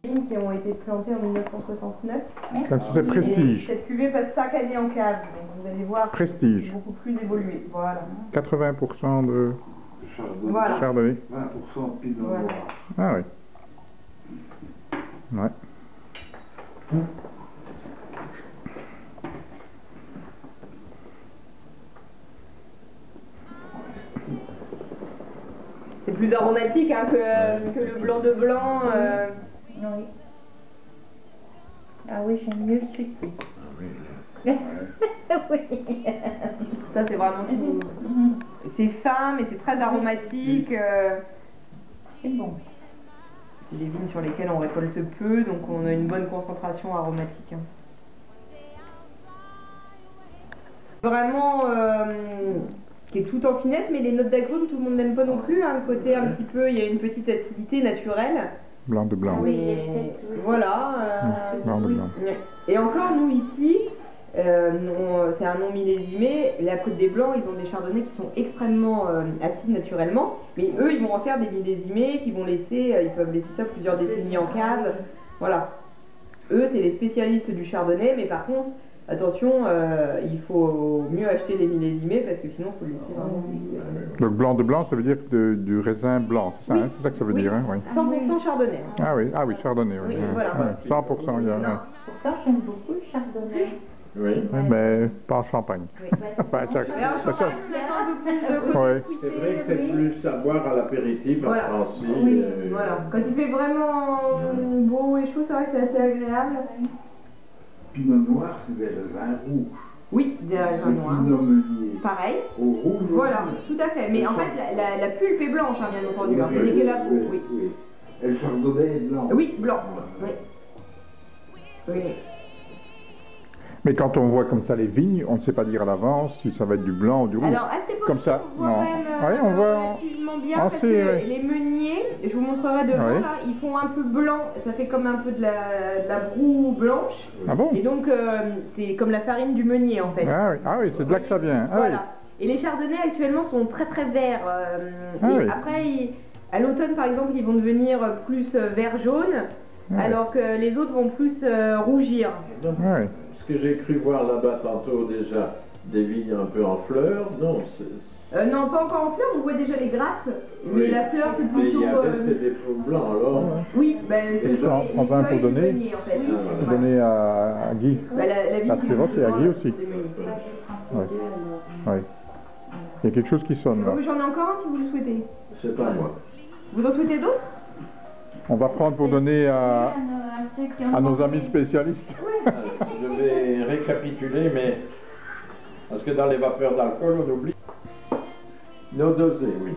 Qui ont été plantées en 1969. C'est Prestige. Et cette cuvée passe 5 années en cave, donc vous allez voir, Prestige. c'est beaucoup plus évolué. Voilà. 80% de Voilà. Chardonnay. 20% de pinot Voilà. noir. Ah oui. Ouais. C'est plus aromatique hein, que le blanc de blanc. Oui. Ah oui, j'aime mieux celui-ci. Oui. Ça c'est vraiment tout. C'est fin mais c'est très aromatique. C'est bon. C'est des vignes sur lesquelles on récolte peu, donc on a une bonne concentration aromatique. Hein. Vraiment qui est tout en finesse, mais les notes d'agrumes tout le monde n'aime pas non plus. Hein, le côté un petit peu, il y a une petite acidité naturelle. Blanc de blanc. Mais voilà. Blanc de blanc. Et encore nous ici, c'est un non millésimé. La Côte des Blancs, ils ont des chardonnays qui sont extrêmement acides naturellement, mais eux, ils vont en faire des millésimés qui vont laisser, ils peuvent laisser ça plusieurs décennies en cave. Voilà. Eux, c'est les spécialistes du chardonnay, mais par contre, attention, il faut mieux acheter des millésimés parce que sinon, il faut le laisser vraiment. Donc blanc de blanc, ça veut dire du raisin blanc, c'est ça, Oui. hein, c'est ça que ça veut dire, hein, oui. 100% chardonnay. Ah oui, chardonnay, oui. Oui, voilà. Ouais, 100%, il y a. Non. Pourtant, j'aime beaucoup le chardonnay. Oui. Oui, mais pas en Champagne. Oui. Enfin, chaque- Mais en Champagne, on attend un peu plus de Ouais. C'est vrai que c'est plus à boire à l'apéritif, Voilà. en Francie. Oui, voilà. Quand il fait vraiment beau et chaud, c'est vrai que c'est assez agréable. Pinot noir, c'est des raisins rouges. Oui, des raisins noirs. Pinot meunier. Pareil. Au rouge. Voilà, tout à fait. Mais en fait, la pulpe est blanche, hein, bien entendu. Hein. Ce n'est que la peau, oui. Et le chardonnay est blanc. Oui, blanc. Oui. Oui. Mais quand on voit comme ça les vignes, on ne sait pas dire à l'avance si ça va être du blanc ou du rouge. Alors, à cette époque, Comme ça, on voit non. quand même Oui, on voit relativement bien en parce fait, que ouais. les meuniers, je vous montrerai devant, Ouais. là, ils font un peu blanc. Ça fait comme un peu de la broue blanche. Ah bon? Et donc, c'est comme la farine du meunier, en fait. Ah oui, c'est de là que ça vient. Ah Voilà. Et les chardonnays actuellement sont très très verts. Ah et oui. après, à l'automne par exemple, ils vont devenir plus vert-jaune, Ah alors que les autres vont plus rougir. Donc, oui. Ouais. ce que j'ai cru voir là-bas tantôt déjà, des vignes un peu en fleurs, non, Non, pas encore en fleurs, on voit déjà les grappes, mais oui. la fleur c'est Mais il plutôt. y avait c'est des fruits blancs alors. Oui, ben, c'est Et les ça, on va un peu feuilles du donner. meunier, en fait. C'est donné à Guy. Bah, la vigne À qui Syrah, pousse c'est à devant, Guy là, aussi. c'est des meuniers. Ouais. Ouais. Il y a quelque chose qui sonne là. J'en ai encore un si vous le souhaitez. C'est pas moi. Vous en souhaitez d'autres? On va prendre pour donner à nos amis spécialistes. Je vais récapituler, mais parce que dans les vapeurs d'alcool, on oublie. Nos dosés, oui.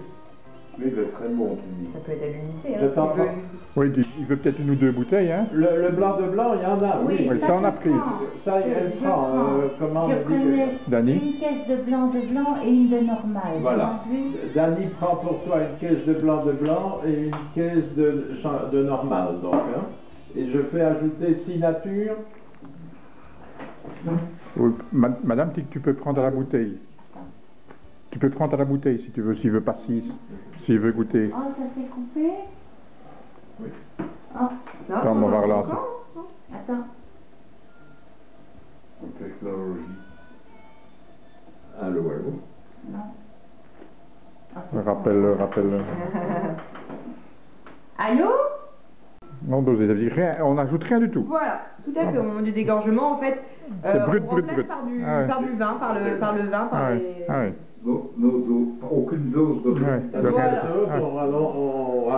Oui, il est très bon, tu dis. Ça peut être à l'unité. Je t'entends. Oui, il veut peut-être une ou deux bouteilles, hein? Le blanc de blanc, il y en a, oui. Oui, ça on a pris. Ça, elle prend. Comment Je on dit prenais Dany? une caisse de blanc et une de normal. Voilà. Dany prend pour toi une caisse de blanc et une caisse de normal, donc. Hein. Et je fais ajouter 6 natures. Oui, madame, tu peux prendre à la bouteille. Tu peux prendre à la bouteille si tu veux, s'il veut pas 6, s'il veut goûter. Oh, ça s'est coupé? Oui. Oh, Attends, on va relancer. attends. Technologie. Allô. Non. Rappelle. Allô? Non, dosé, ça veut dire rien, on n'ajoute rien du tout. Voilà, tout à fait. Au moment du dégorgement, en fait, C'est brut, on remplace brut. par du, Ah ouais. par du vin, par le vin, par Ah les... ouais, ah ouais. Aucune dose de Ouais. Voilà.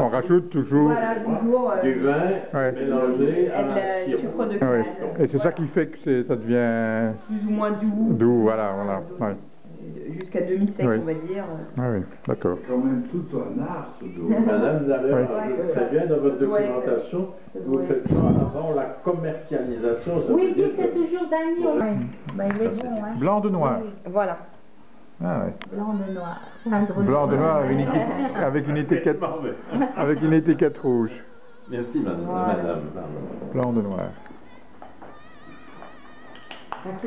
On rajoute toujours. Voilà, toujours du vin Ouais. mélangé à le sirop. sucre de Ah ouais. canne, Et c'est ça qui fait que ça devient plus ou moins doux. doux, voilà. Ouais. Jusqu'à demi-sec, Oui. on va dire. Ah oui, d'accord. Quand même tout un art, ce dos. Madame, vous avez Ouais. très bien dans votre documentation, vous faites ça avant la commercialisation. Ça Oui, veut dire c'est que- toujours Dany. Ouais. Ben, il est bon, hein. Blanc de noir. Voilà. Ah ouais. Blanc de noir. Cendre Blanc de noir noire. avec une étiquette rouge. Merci, madame. Voilà. Madame. Blanc de noir.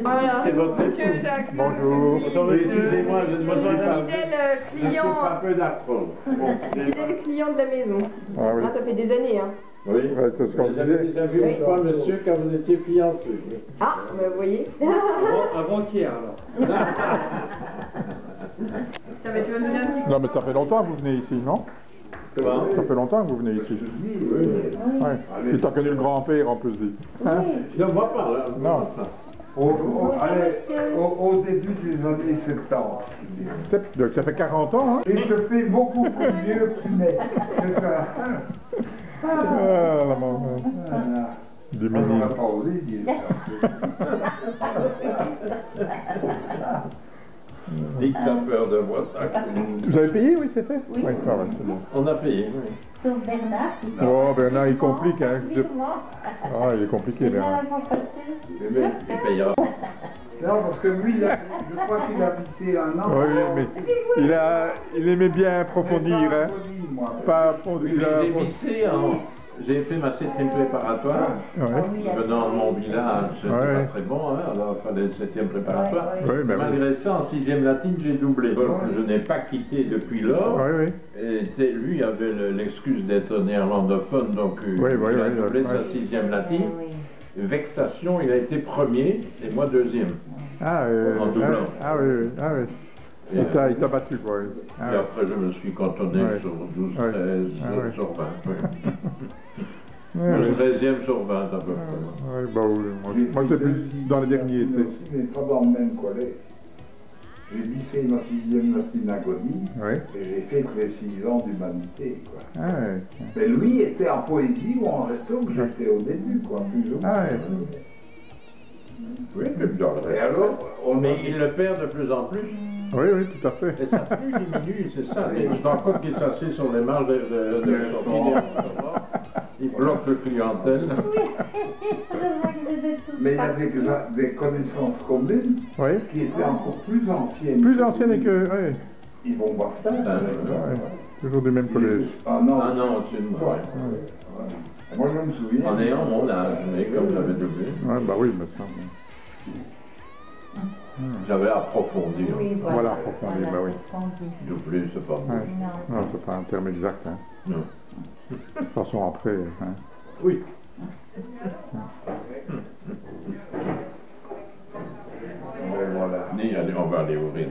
Voilà. C'est votre Monsieur époux. Jacques. Bonjour. Attendez, excusez-moi, je ne me suis pas vu. Fidèle client. Un peu d'arthrose. Bon, Fidèle client de la maison. Ah oui. Ah, ça fait des années, hein. oui. Ouais, c'est ce qu'on Vous avez disait. déjà vu une fois, monsieur, quand vous étiez fiancé. Ah, bah, vous voyez. Avant-hier alors. Ça va, tu vas me donner un petit Non, mais ça fait longtemps que vous venez ici, non? Comment? Ça fait longtemps que vous venez ici. Oui. Ouais. Tu t'as connu le grand-père en plus, dit. Hein? Je ne vois pas, là. Non. Au début des années 70. Donc ça fait 40 ans, hein? Et je fais beaucoup plus vieux que mais c'est ça. Ah, la maman. Voilà. Du On mini. n'a pas osé dire ça. Dis que t'as peur de moi, ça. Vous avez payé, oui, c'est fait? Oui. Oui, ça va, c'est bon. On a payé, oui. Sauf Bernard. Oh, Bernard, il complique, hein. Vivement. Ah, il est compliqué, C'est Bernard. bien facile. Mais il payera. Non, parce que lui, je crois qu'il a habité un an. Oui, mais il aimait bien approfondir, hein. Pas approfondir, il a approfondi. J'ai fait ma 7e préparatoire. Ouais. Venant de mon village, c'était Ouais. pas très bon, hein, alors il fallait le 7e préparatoire. Oui, mais oui. Malgré ça, en 6e latine, j'ai doublé. Que je n'ai pas quitté depuis lors. Oui, oui. Et lui avait l'excuse d'être néerlandophone, donc il a doublé sa 6e latine. Vexation, il a été premier et moi 2e. Ah, En doublant. ah oui, oui, ah oui. Et, Il t'a battu, quoi. Oui. Ah, et ouais. après, je me suis cantonné Ouais. sur 12, Ouais. 13, Ah ouais. sur 20. Oui. Ouais, Le ouais. 13e sur 20 à peu près. Ouais, bah oui. Moi c'est plus dans les derniers. tu sais. Mais pas dans le même collège. J'ai dit fait ma 6e latine à Gaudy Oui. et j'ai fait que les 6 ans d'humanité, quoi. Ah, ouais. Mais lui était en poésie ou en resto que j'étais au début, quoi, plus ou moins. Ah, ouais. Oui, mais dans le Et reste. alors, Mais il le perd de plus en plus. Oui, oui, tout à fait. Et sa pluie diminue, c'est ça. Et je rends compte qu'il est assis sur les marges de sortie des il bloque le clientèle. mais il avait des connaissances communes Oui. qui étaient encore plus anciennes. Plus ancienne que. Oui. Yvon Bastard. Ouais. Toujours du même collège. Ah non. Ah non, c'est une Ouais. Moi je me souviens. En ayant mon âge, mais comme j'avais doublé, Ouais, bah oui, maintenant. j'avais approfondi. Oui, Voilà, approfondi, bah oui. Doublé, c'est pas bon. Ouais. Non, c'est pas un terme exact. Hein. Non. De toute façon, après. Hein. Oui. Mais voilà. Ni, allez, on va aller ouvrir.